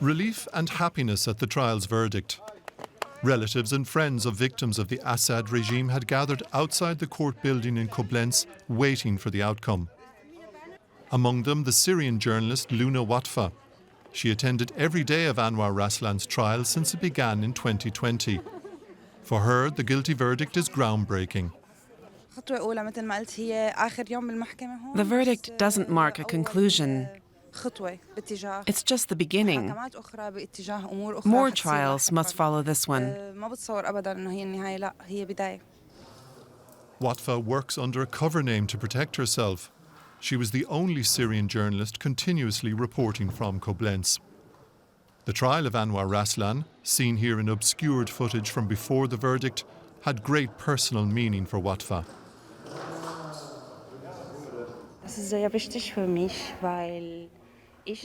Relief and happiness at the trial's verdict. Relatives and friends of victims of the Aszad-rezsim had gathered outside the court building in Koblenz, waiting for the outcome. Among them, the Syrian journalist Luna Watfa. She attended every day of Anwar Raslan's trial since it began in 2020. For her, the guilty verdict is groundbreaking. The verdict doesn't mark a conclusion. It's just the beginning. More trials must follow this one. Watfa works under a cover name to protect herself. She was the only Syrian journalist continuously reporting from Koblenz. The trial of Anwar Raslan, seen here in obscured footage from before the verdict, had great personal meaning for Watfa.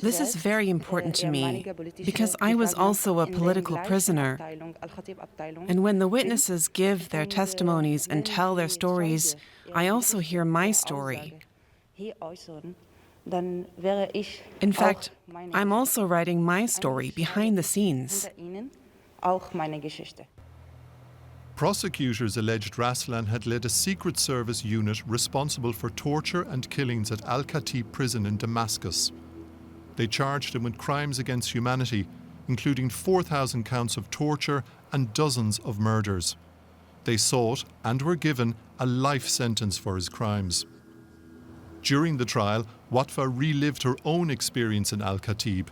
This is very important to me because I was also a political prisoner. And when the witnesses give their testimonies and tell their stories, I also hear my story. In fact, I'm also writing my story behind the scenes. Prosecutors alleged Raslan had led a Secret Service unit responsible for torture and killings at Al-Khatib prison in Damascus. They charged him with crimes against humanity, including 4,000 counts of torture and dozens of murders. They sought, and were given, a life sentence for his crimes. During the trial, Watfa relived her own experience in Al-Khatib.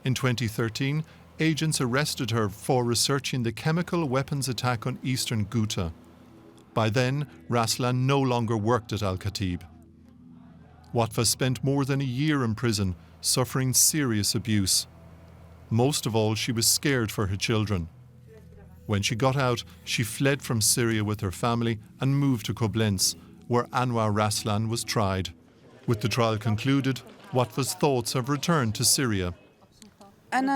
In 2013, agents arrested her for researching the chemical weapons attack on eastern Ghouta. By then, Raslan no longer worked at Al-Khatib. Watfa spent more than a year in prison, suffering serious abuse. Most of all, she was scared for her children. When she got out, she fled from Syria with her family and moved to Koblenz, where Anwar Raslan was tried. With the trial concluded, Watfa's thoughts have returned to Syria. There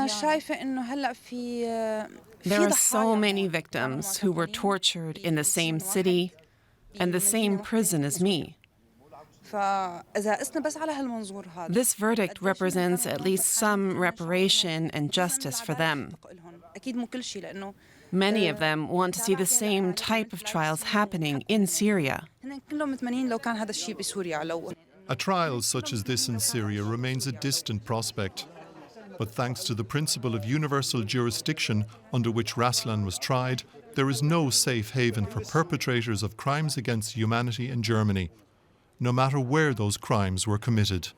are so many victims who were tortured in the same city and the same prison as me. This verdict represents at least some reparation and justice for them. Many of them want to see the same type of trials happening in Syria. A trial such as this in Syria remains a distant prospect. But thanks to the principle of universal jurisdiction under which Raslan was tried, there is no safe haven for perpetrators of crimes against humanity in Germany, no matter where those crimes were committed.